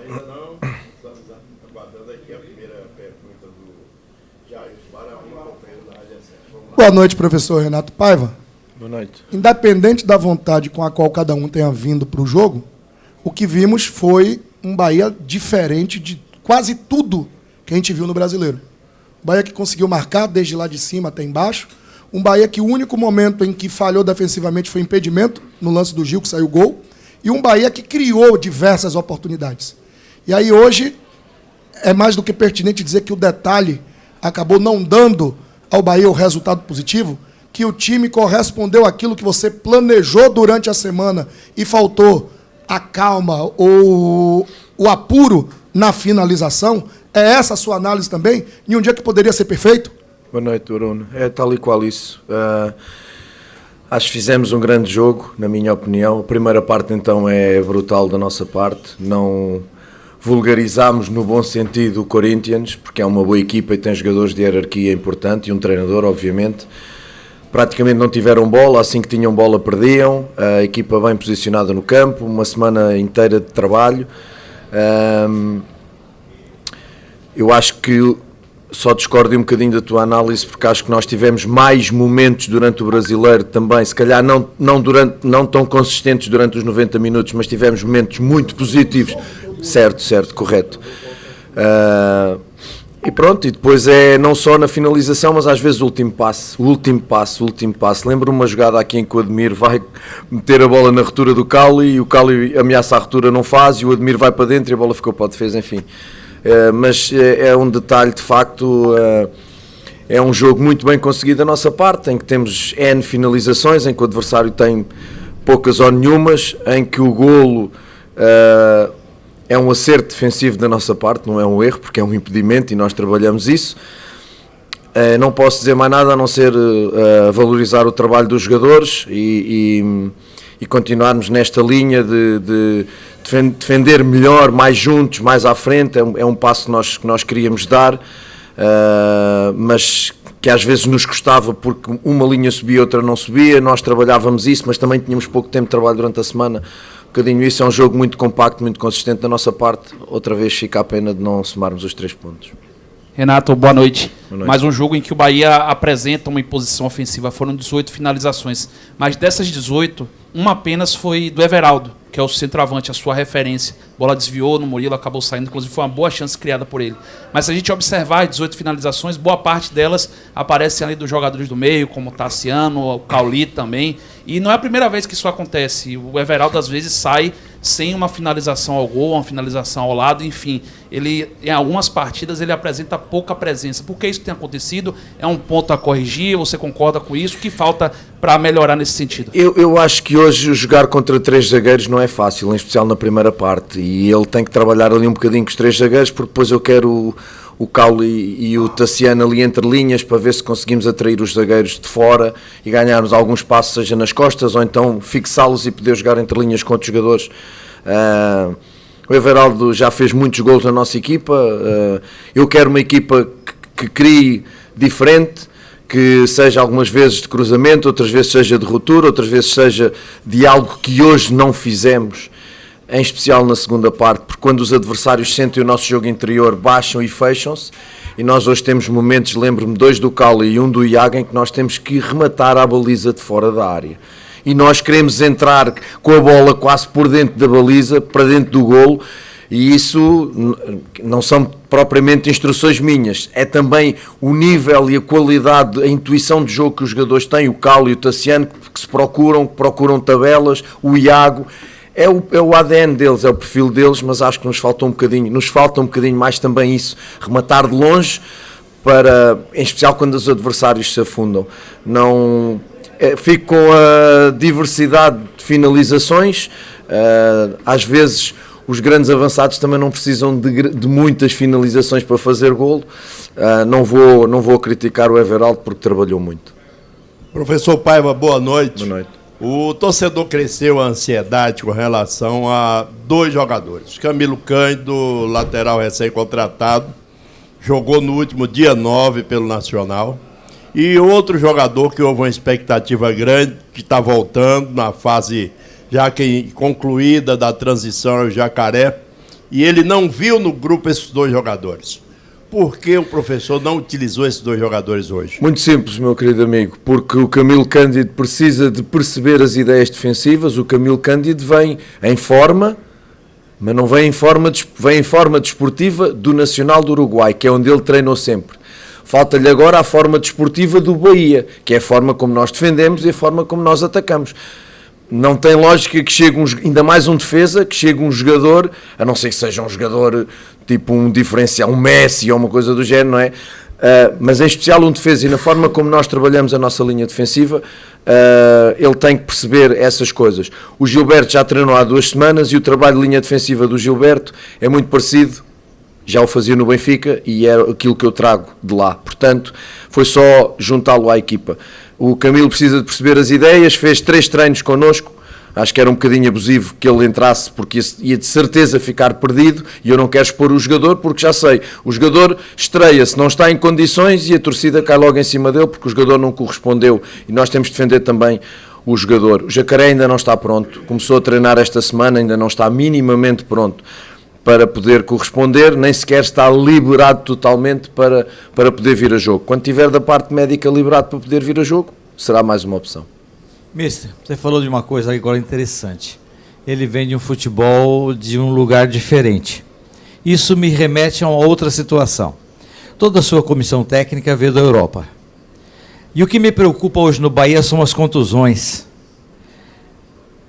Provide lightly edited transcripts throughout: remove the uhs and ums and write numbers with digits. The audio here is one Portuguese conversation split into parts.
Ainda não, estamos aguardando aqui a primeira pergunta do Jair Barabim, companheiro da Rádio Acess. Boa noite, professor Renato Paiva. Boa noite. Independente da vontade com a qual cada um tenha vindo para o jogo, o que vimos foi um Bahia diferente de quase tudo que a gente viu no Brasileiro. Um Bahia que conseguiu marcar desde lá de cima até embaixo. Um Bahia que o único momento em que falhou defensivamente foi impedimento, no lance do Gil, que saiu gol. E um Bahia que criou diversas oportunidades. E aí hoje é mais do que pertinente dizer que o detalhe acabou não dando ao Bahia o resultado positivo, que o time correspondeu àquilo que você planejou durante a semana e faltou a calma ou o apuro na finalização. É essa a sua análise também? Em um dia que poderia ser perfeito? Boa noite, Bruno. É tal e qual isso. Acho que fizemos um grande jogo, na minha opinião. A primeira parte, então, é brutal da nossa parte. Não vulgarizámos, no bom sentido, o Corinthians, porque é uma boa equipa e tem jogadores de hierarquia importante e um treinador, obviamente. Praticamente não tiveram bola, assim que tinham bola perdiam. A equipa bem posicionada no campo, uma semana inteira de trabalho. Eu acho que só discordo um bocadinho da tua análise, porque acho que nós tivemos mais momentos durante o Brasileiro também, se calhar não tão consistentes durante os 90 minutos, mas tivemos momentos muito positivos. Certo, correto. E pronto, e depois é não só na finalização, mas às vezes o último passo. Lembro-me uma jogada aqui em que o Ademir vai meter a bola na ruptura do Cauli, e o Cauli ameaça a ruptura, não faz, e o Ademir vai para dentro e a bola ficou para a defesa, enfim. Mas é um detalhe, de facto, é um jogo muito bem conseguido da nossa parte, em que temos N finalizações, em que o adversário tem poucas ou nenhumas, em que o golo é um acerto defensivo da nossa parte, não é um erro, porque é um impedimento e nós trabalhamos isso. Não posso dizer mais nada a não ser valorizar o trabalho dos jogadores e continuarmos nesta linha de defender melhor, mais juntos, mais à frente. É um passo que nós queríamos dar, mas que às vezes nos custava porque uma linha subia e outra não subia. Nós trabalhávamos isso, mas também tínhamos pouco tempo de trabalho durante a semana. Um bocadinho isso. É um jogo muito compacto, muito consistente da nossa parte. Outra vez fica a pena de não somarmos os 3 pontos. Renato, boa noite. Boa noite. Mais um jogo em que o Bahia apresenta uma imposição ofensiva. Foram 18 finalizações, mas dessas 18, uma apenas foi do Everaldo, que é o centroavante, a sua referência. A bola desviou no Murilo, acabou saindo, inclusive foi uma boa chance criada por ele. Mas se a gente observar as 18 finalizações, boa parte delas aparecem ali dos jogadores do meio, como o Tassiano, o Cauli também. E não é a primeira vez que isso acontece. O Everaldo às vezes sai sem uma finalização ao gol, uma finalização ao lado, enfim. Ele, em algumas partidas, ele apresenta pouca presença. Por que isso tem acontecido? É um ponto a corrigir? Você concorda com isso? O que falta para melhorar nesse sentido? Eu acho que hoje jogar contra 3 zagueiros não é fácil, em especial na primeira parte. E ele tem que trabalhar ali um bocadinho com os 3 zagueiros, porque depois eu quero o Cauli e o Tassiano ali entre linhas, para ver se conseguimos atrair os zagueiros de fora e ganharmos alguns passos, seja nas costas, ou então fixá-los e poder jogar entre linhas com outros jogadores. O Everaldo já fez muitos gols na nossa equipa. Eu quero uma equipa que crie diferente, que seja algumas vezes de cruzamento, outras vezes seja de ruptura, outras vezes seja de algo que hoje não fizemos, em especial na segunda parte, porque quando os adversários sentem o nosso jogo interior, baixam e fecham-se, e nós hoje temos momentos, lembro-me, 2 do Cauli e 1 do Iago, em que nós temos que rematar a baliza de fora da área. E nós queremos entrar com a bola quase por dentro da baliza, para dentro do golo, e isso não são propriamente instruções minhas, é também o nível e a qualidade, a intuição de jogo que os jogadores têm, o Cauli e o Tassiano, que se procuram tabelas, o Iago. É o ADN deles, é o perfil deles, mas acho que nos falta um bocadinho mais também isso, rematar de longe, em especial quando os adversários se afundam. Fico com a diversidade de finalizações, às vezes os grandes avançados também não precisam de muitas finalizações para fazer golo. Não vou criticar o Everaldo porque trabalhou muito. Professor Paiva, boa noite. Boa noite. O torcedor cresceu a ansiedade com relação a 2 jogadores. Camilo Cândido, lateral recém-contratado, jogou no último dia 9 pelo Nacional. E outro jogador que houve uma expectativa grande, que está voltando na fase já que concluída da transição ao Jacaré, e ele não viu no grupo esses 2 jogadores. Por que o professor não utilizou esses 2 jogadores hoje? Muito simples, meu querido amigo, porque o Camilo Cândido precisa de perceber as ideias defensivas. O Camilo Cândido vem em forma, mas não vem em forma desportiva do Nacional do Uruguai, que é onde ele treinou sempre. Falta-lhe agora a forma desportiva do Bahia, que é a forma como nós defendemos e a forma como nós atacamos. Não tem lógica que chegue ainda mais um defesa, que chegue um jogador, a não ser que seja um jogador tipo um diferencial, um Messi ou uma coisa do género, não é? Mas em especial um defesa, e na forma como nós trabalhamos a nossa linha defensiva, ele tem que perceber essas coisas. O Gilberto já treinou há 2 semanas e o trabalho de linha defensiva do Gilberto é muito parecido, já o fazia no Benfica e é aquilo que eu trago de lá. Portanto, foi só juntá-lo à equipa. O Camilo precisa de perceber as ideias, fez 3 treinos connosco. Acho que era um bocadinho abusivo que ele entrasse, porque ia de certeza ficar perdido, e eu não quero expor o jogador, porque já sei, o jogador estreia-se, não está em condições e a torcida cai logo em cima dele, porque o jogador não correspondeu, e nós temos de defender também o jogador. O Jacaré ainda não está pronto, começou a treinar esta semana, ainda não está minimamente pronto para poder corresponder, nem sequer está liberado totalmente para poder vir a jogo. Quando tiver da parte médica liberado para poder vir a jogo, será mais uma opção. Mister, você falou de uma coisa agora interessante. Ele vem de um futebol de um lugar diferente. Isso me remete a uma outra situação. Toda a sua comissão técnica veio da Europa. E o que me preocupa hoje no Bahia são as contusões.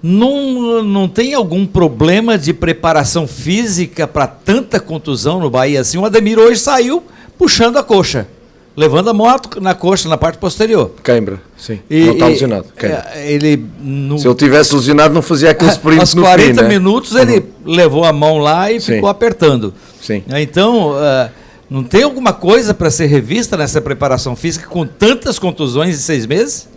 Não tem algum problema de preparação física para tanta contusão no Bahia assim? O Ademir hoje saiu puxando a coxa, levando a mão na coxa, na parte posterior. Cãibra, sim. Não está lesionado. Se ele tivesse lesionado, não fazia aquele sprint aos no 40 fim, minutos, ele levou a mão lá e ficou apertando. Sim. Então, não tem alguma coisa para ser revista nessa preparação física com tantas contusões em 6 meses?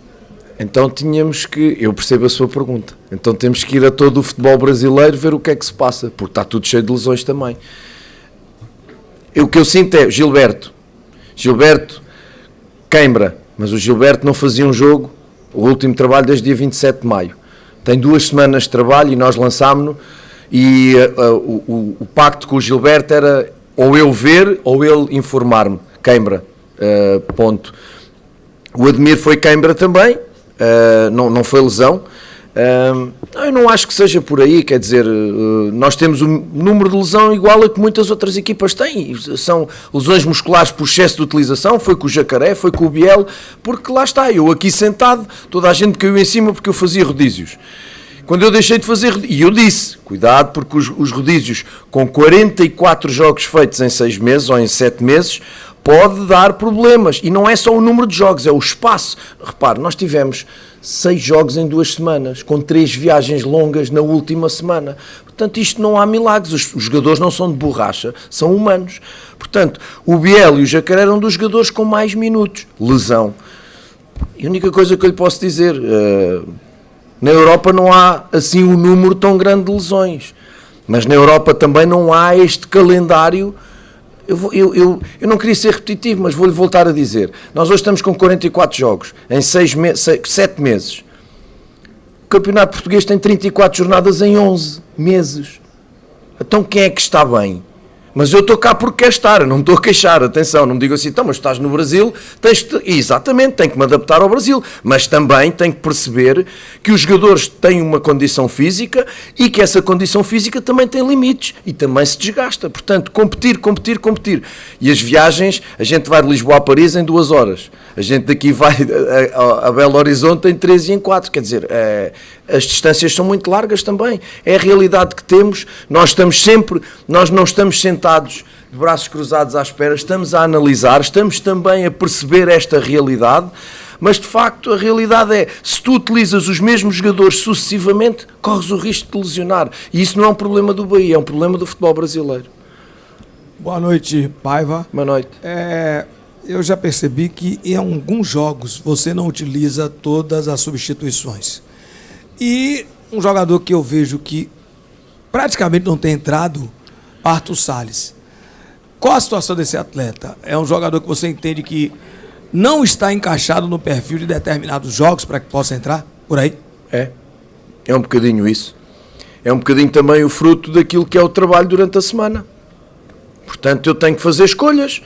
Então tínhamos que, eu percebo a sua pergunta, então temos que ir a todo o futebol brasileiro ver o que é que se passa, porque está tudo cheio de lesões também. O que eu sinto é, Gilberto, Cãibra, mas o Gilberto não fazia um jogo, o último trabalho desde dia 27 de maio. Tem 2 semanas de trabalho e nós lançámos-no, e o pacto com o Gilberto era ou eu ver ou ele informar-me, Cãibra, ponto. O Ademir foi Cãibra também, não foi lesão. Eu não acho que seja por aí, quer dizer, nós temos um número de lesão igual a que muitas outras equipas têm, são lesões musculares por excesso de utilização, foi com o Jacaré, foi com o Biel, porque lá está, eu aqui sentado, toda a gente caiu em cima porque eu fazia rodízios. Quando eu deixei de fazer, e eu disse, cuidado, porque os rodízios com 44 jogos feitos em 6 meses ou em 7 meses, pode dar problemas, e não é só o número de jogos, é o espaço. Repare, nós tivemos 6 jogos em 2 semanas, com 3 viagens longas na última semana. Portanto, isto não há milagres, os jogadores não são de borracha, são humanos. Portanto, o Biel e o Jacaré eram dos jogadores com mais minutos. Lesão. E a única coisa que eu lhe posso dizer, na Europa não há assim um número tão grande de lesões, mas na Europa também não há este calendário. Eu não queria ser repetitivo, mas vou-lhe voltar a dizer. Nós hoje estamos com 44 jogos, em 7 meses. O Campeonato Português tem 34 jornadas em 11 meses. Então quem é que está bem? Mas eu estou cá porque quero estar, eu não me estou a queixar, atenção, não me digo assim, então, mas estás no Brasil, exatamente, tenho que me adaptar ao Brasil, mas também tenho que perceber que os jogadores têm uma condição física e que essa condição física também tem limites e também se desgasta, portanto, competir. E as viagens, a gente vai de Lisboa a Paris em 2 horas, a gente daqui vai a Belo Horizonte em 3 e em 4, quer dizer, as distâncias são muito largas também, é a realidade que temos, nós não estamos sentados de braços cruzados à espera, estamos a analisar, estamos também a perceber esta realidade, mas de facto a realidade é, se tu utilizas os mesmos jogadores sucessivamente, corres o risco de lesionar, e isso não é um problema do Bahia, é um problema do futebol brasileiro. Boa noite, Paiva. Boa noite. Eu já percebi que em alguns jogos você não utiliza todas as substituições. E um jogador que eu vejo que praticamente não tem entrado, Arthur Salles. Qual a situação desse atleta? É um jogador que você entende que não está encaixado no perfil de determinados jogos para que possa entrar por aí? É um bocadinho isso. é um bocadinho também o fruto daquilo que é o trabalho durante a semana. Portanto, eu tenho que fazer escolhas.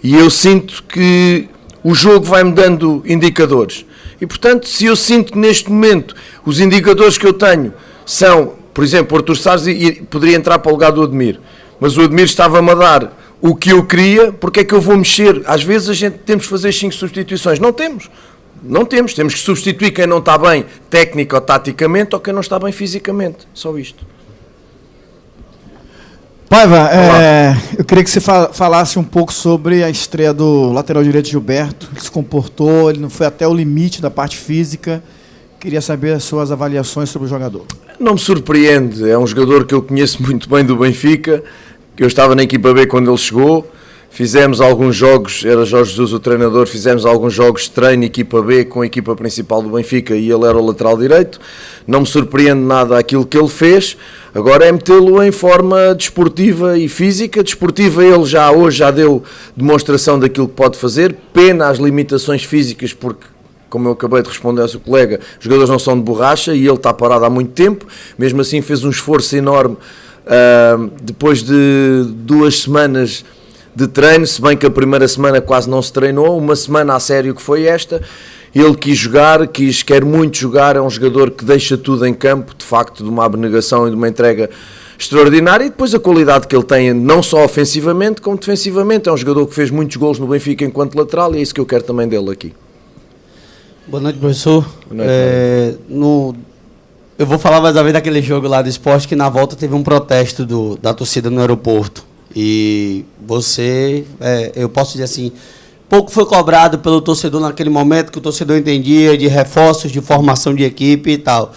E eu sinto que o jogo vai-me dando indicadores. E, portanto, se eu sinto que neste momento os indicadores que eu tenho são, por exemplo, o Artur Salles poderia entrar para o lugar do Ademir, mas o Ademir estava-me a dar o que eu queria, porque é que eu vou mexer? Às vezes a gente temos que fazer 5 substituições. Não temos. Temos que substituir quem não está bem técnico ou taticamente ou quem não está bem fisicamente. Só isto. Paiva, eu queria que você falasse um pouco sobre a estreia do lateral direito Gilberto. Ele se comportou, ele não foi até o limite da parte física. Queria saber as suas avaliações sobre o jogador. Não me surpreende, é um jogador que eu conheço muito bem do Benfica, que eu estava na equipa B quando ele chegou. Fizemos alguns jogos, era Jorge Jesus o treinador, fizemos alguns jogos de treino equipa B com a equipa principal do Benfica e ele era o lateral direito. Não me surpreende nada aquilo que ele fez. Agora é metê-lo em forma desportiva e física. Desportiva ele hoje já deu demonstração daquilo que pode fazer. Pena as limitações físicas, porque, como eu acabei de responder ao seu colega, os jogadores não são de borracha e ele está parado há muito tempo. Mesmo assim fez um esforço enorme depois de 2 semanas de treino, se bem que a primeira semana quase não se treinou, uma semana a sério que foi esta. Ele quis jogar, quer muito jogar, é um jogador que deixa tudo em campo, de facto, de uma abnegação e de uma entrega extraordinária, e depois a qualidade que ele tem, não só ofensivamente, como defensivamente. É um jogador que fez muitos golos no Benfica enquanto lateral, e é isso que eu quero também dele aqui. Boa noite, professor. Boa noite, eu vou falar mais uma vez daquele jogo lá do Sport, que na volta teve um protesto da torcida no aeroporto. E você, eu posso dizer assim, pouco foi cobrado pelo torcedor naquele momento, que o torcedor entendia de reforços, de formação de equipe e tal.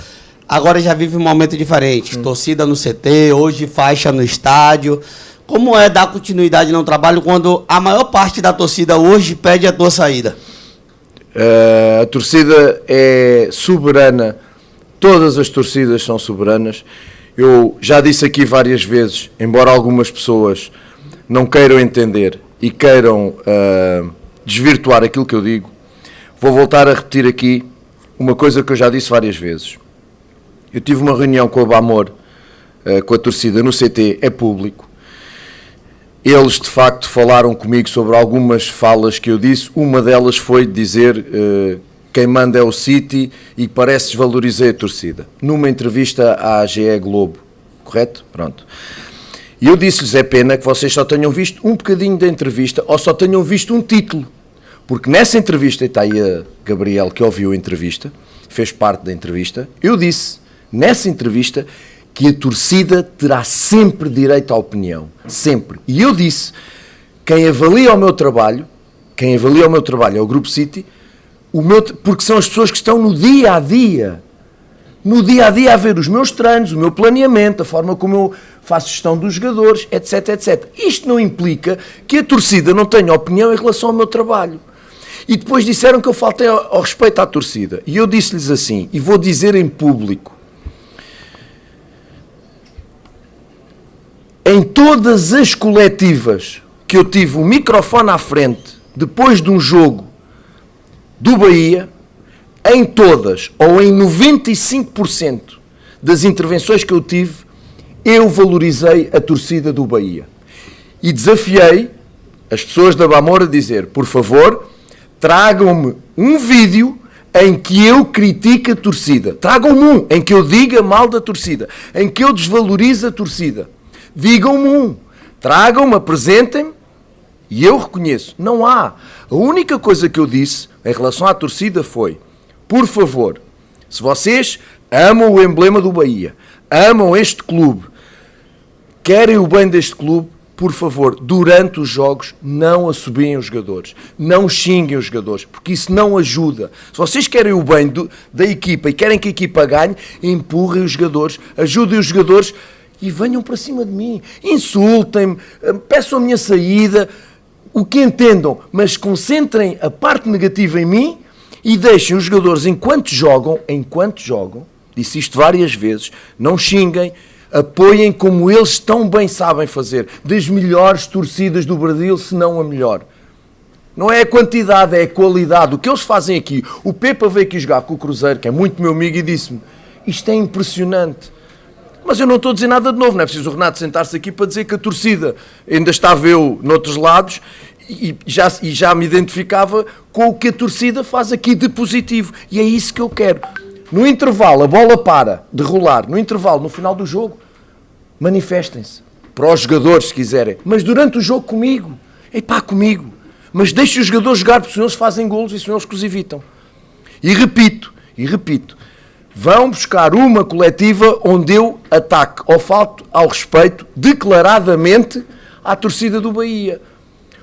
Agora já vive um momento diferente. Torcida no CT, hoje faixa no estádio. Como é dar continuidade no trabalho quando a maior parte da torcida hoje pede a tua saída? A torcida é soberana. Todas as torcidas são soberanas. Eu já disse aqui várias vezes, embora algumas pessoas não queiram entender e queiram desvirtuar aquilo que eu digo, vou voltar a repetir aqui uma coisa que eu já disse várias vezes. Eu tive uma reunião com a Bamor, com a torcida no CT, é público. Eles, de facto, falaram comigo sobre algumas falas que eu disse. Uma delas foi dizer quem manda é o City e parece desvalorizar a torcida. Numa entrevista à GE Globo, correto? Pronto. E eu disse-lhes, é pena que vocês só tenham visto um bocadinho da entrevista ou só tenham visto um título. Porque nessa entrevista, e está aí a Gabriel que ouviu a entrevista, fez parte da entrevista, eu disse, nessa entrevista, que a torcida terá sempre direito à opinião. Sempre. E eu disse, quem avalia o meu trabalho é o Grupo City, porque são as pessoas que estão no dia a dia a ver os meus treinos, o meu planeamento, a forma como eu faço gestão dos jogadores, etc, etc. Isto não implica que a torcida não tenha opinião em relação ao meu trabalho. E depois disseram que eu faltei ao respeito à torcida. E eu disse-lhes assim, e vou dizer em público, em todas as coletivas que eu tive o microfone à frente, depois de um jogo do Bahia, em todas, ou em 95% das intervenções que eu tive, eu valorizei a torcida do Bahia. E desafiei as pessoas da Bamor a dizer, por favor, tragam-me um vídeo em que eu critique a torcida. Tragam-me um em que eu diga mal da torcida, em que eu desvalorize a torcida. Digam-me um. Tragam-me, apresentem-me e eu reconheço. Não há. A única coisa que eu disse em relação à torcida foi, por favor, se vocês amam o emblema do Bahia, amam este clube, querem o bem deste clube, por favor, durante os jogos, não assobiem os jogadores, não xinguem os jogadores, porque isso não ajuda. Se vocês querem o bem da equipa e querem que a equipa ganhe, empurrem os jogadores, ajudem os jogadores e venham para cima de mim. Insultem-me, peçam a minha saída, o que entendam, mas concentrem a parte negativa em mim e deixem os jogadores, enquanto jogam, disse isto várias vezes, não xinguem, apoiem como eles tão bem sabem fazer, das melhores torcidas do Brasil, se não a melhor. Não é a quantidade, é a qualidade. O que eles fazem aqui, o Pepa veio aqui jogar com o Cruzeiro, que é muito meu amigo, e disse-me, Isto é impressionante. Mas eu não estou a dizer nada de novo, não é preciso o Renato sentar-se aqui para dizer que a torcida ainda estava eu noutros lados e já me identificava com o que a torcida faz aqui de positivo. E é isso que eu quero. No intervalo, a bola para de rolar, no intervalo, no final do jogo, manifestem-se. Para os jogadores, se quiserem. Mas durante o jogo comigo. Comigo. Mas deixem os jogadores jogar, porque senão eles fazem golos e senão eles que os evitam. E repito, vão buscar uma coletiva onde eu ataque ao respeito declaradamente à torcida do Bahia.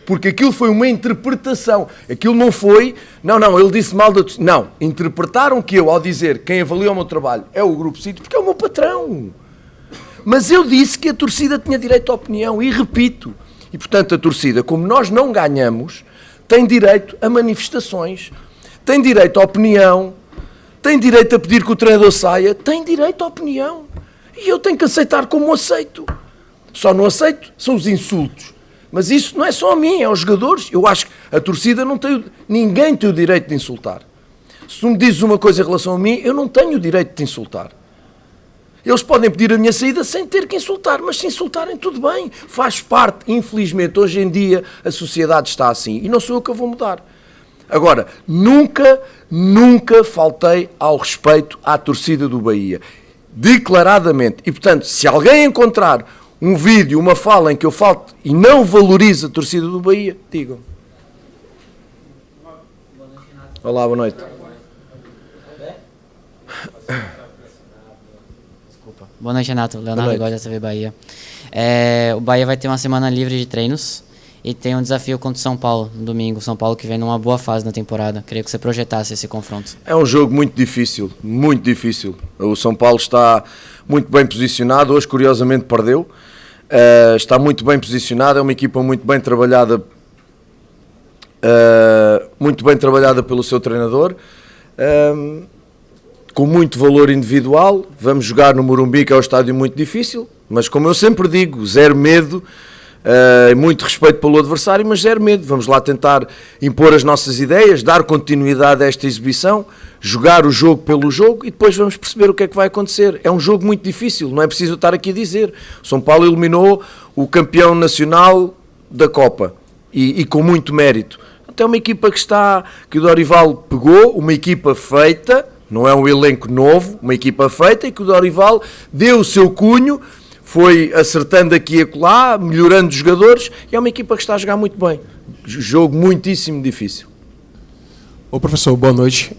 Porque aquilo foi uma interpretação. Aquilo não foi, não, ele disse mal da torcida. Não, interpretaram que eu, ao dizer quem avalia o meu trabalho é o Grupo City, porque é o meu patrão. Mas eu disse que a torcida tinha direito à opinião, e repito. E, portanto, a torcida, como nós não ganhamos, tem direito a manifestações, tem direito à opinião, tem direito a pedir que o treinador saia, tem direito à opinião. E eu tenho que aceitar como aceito. Só não aceito são os insultos. Mas isso não é só a mim, é aos jogadores. Eu acho que a torcida não tem... Ninguém tem o direito de insultar. Se tu me dizes uma coisa em relação a mim, eu não tenho o direito de insultar. Eles podem pedir a minha saída sem ter que insultar, mas se insultarem, tudo bem. Faz parte, infelizmente, hoje em dia a sociedade está assim. E não sou eu que a vou mudar. Agora, nunca faltei ao respeito à torcida do Bahia. Declaradamente. E, portanto, se alguém encontrar um vídeo, uma fala em que eu falte e não valorize a torcida do Bahia, digam. Olá, boa noite. Boa noite, Renato. Leonardo Góes, da TV Bahia. O Bahia vai ter uma semana livre de treinos e tem um desafio contra o São Paulo no domingo. São Paulo que vem numa boa fase na temporada. Queria que você projetasse esse confronto. É um jogo muito difícil, muito difícil. O São Paulo está muito bem posicionado. Hoje, curiosamente, perdeu. Está muito bem posicionado. É uma equipa muito bem trabalhada pelo seu treinador. Com muito valor individual. Vamos jogar no Morumbi, que é um estádio muito difícil, mas como eu sempre digo, zero medo, muito respeito pelo adversário, mas zero medo. Vamos lá tentar impor as nossas ideias, dar continuidade a esta exibição, jogar o jogo pelo jogo e depois vamos perceber o que é que vai acontecer. É um jogo muito difícil, não é preciso estar aqui a dizer. O São Paulo eliminou o campeão nacional da Copa e com muito mérito. Até uma equipa que o Dorival pegou, uma equipa feita. Não é um elenco novo, uma equipa feita, e que o Dorival deu o seu cunho, foi acertando aqui e acolá, melhorando os jogadores, e é uma equipa que está a jogar muito bem. Jogo muitíssimo difícil. Ô professor, boa noite.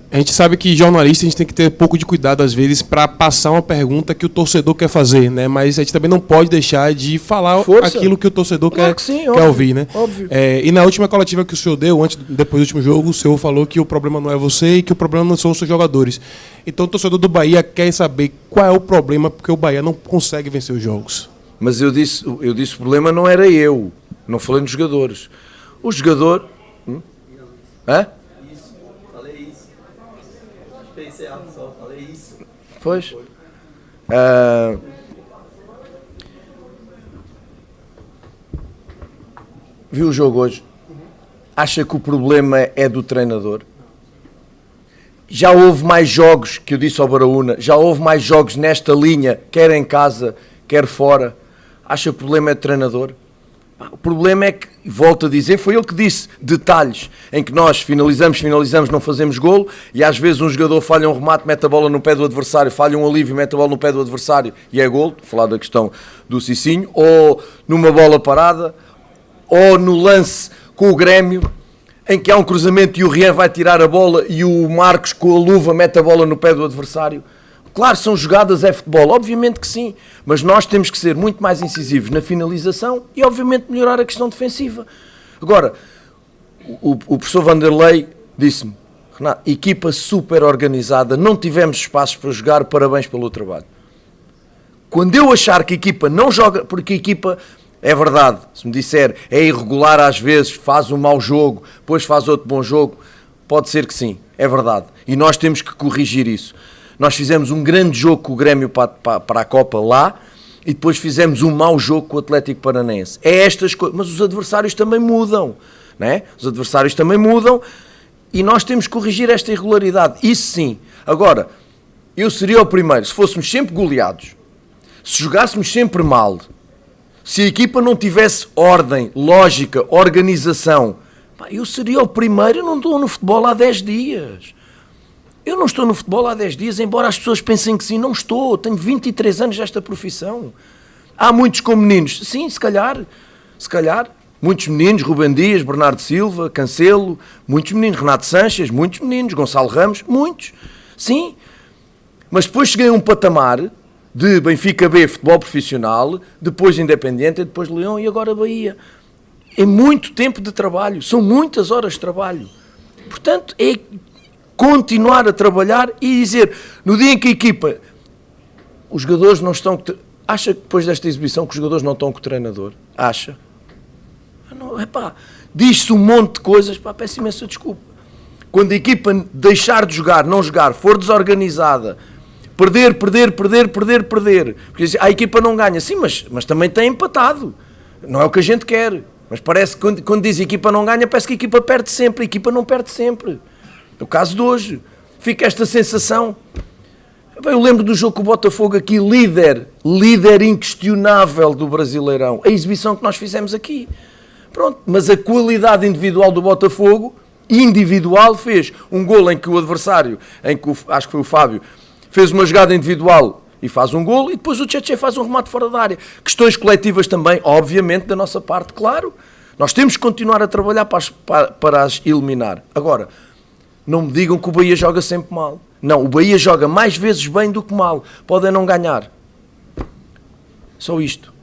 A gente sabe que jornalista a gente tem que ter um pouco de cuidado às vezes para passar uma pergunta que o torcedor quer fazer, né? Mas a gente também não pode deixar de falar aquilo que o torcedor quer ouvir, né? Óbvio. E na última coletiva que o senhor deu, depois do último jogo, o senhor falou que o problema não é você e que o problema não são os seus jogadores. Então o torcedor do Bahia quer saber qual é o problema, porque o Bahia não consegue vencer os jogos. Mas eu disse o problema não era eu, não falei nos jogadores. O jogador... Hã? Pois. Viu o jogo hoje? Acha que o problema é do treinador? Já houve mais jogos, que eu disse ao Baraúna, já houve mais jogos nesta linha, quer em casa, quer fora. Acha que o problema é do treinador? O problema é que, volto a dizer, foi ele que disse, detalhes, em que nós finalizamos, não fazemos golo, e às vezes um jogador falha um remate, mete a bola no pé do adversário, falha um alívio, mete a bola no pé do adversário e é golo, vou falar da questão do Cicinho, ou numa bola parada, ou no lance com o Grêmio, em que há um cruzamento e o Rian vai tirar a bola e o Marcos com a luva mete a bola no pé do adversário. Claro, são jogadas, é futebol, obviamente que sim, mas nós temos que ser muito mais incisivos na finalização e obviamente melhorar a questão defensiva. Agora, o professor Vanderlei disse-me, Renato, equipa super organizada, não tivemos espaços para jogar, parabéns pelo trabalho. Quando eu achar que a equipa não joga, porque a equipa, é verdade, se me disser, é irregular às vezes, faz um mau jogo, depois faz outro bom jogo, pode ser que sim, é verdade, e nós temos que corrigir isso. Nós fizemos um grande jogo com o Grêmio para a Copa lá e depois fizemos um mau jogo com o Atlético Paranaense. É estas coisas, mas os adversários também mudam, né? Os adversários também mudam e nós temos que corrigir esta irregularidade. Isso sim. Agora, eu seria o primeiro, se fôssemos sempre goleados, se jogássemos sempre mal, se a equipa não tivesse ordem, lógica, organização, eu seria o primeiro. Eu não estou no futebol há 10 dias. Eu não estou no futebol há 10 dias, embora as pessoas pensem que sim, não estou. Tenho 23 anos desta profissão. Há muitos com meninos. Sim, se calhar. Muitos meninos, Rubem Dias, Bernardo Silva, Cancelo, muitos meninos, Renato Sanches, muitos meninos, Gonçalo Ramos, muitos. Sim. Mas depois cheguei a um patamar de Benfica B, futebol profissional, depois Independiente, depois Leão e agora Bahia. É muito tempo de trabalho, são muitas horas de trabalho. Portanto, é continuar a trabalhar e dizer, no dia em que a equipa, os jogadores não estão... Acha que depois desta exibição que os jogadores não estão com o treinador? Acha? Não, diz-se um monte de coisas, peço imensa desculpa. Quando a equipa deixar de jogar, não jogar, for desorganizada, perder, porque a equipa não ganha, sim, mas também tem empatado, não é o que a gente quer, mas parece que quando diz a equipa não ganha, parece que a equipa perde sempre, a equipa não perde sempre. No caso de hoje, fica esta sensação. Eu lembro do jogo com o Botafogo aqui, líder inquestionável do Brasileirão, a exibição que nós fizemos aqui. Pronto, mas a qualidade individual do Botafogo, fez um golo em que o adversário, acho que foi o Fábio, fez uma jogada individual e faz um golo, e depois o Tchetché faz um remate fora da área. Questões coletivas também, obviamente, da nossa parte, claro. Nós temos que continuar a trabalhar para as eliminar. Agora, não me digam que o Bahia joga sempre mal. Não, o Bahia joga mais vezes bem do que mal. Podem não ganhar. Só isto.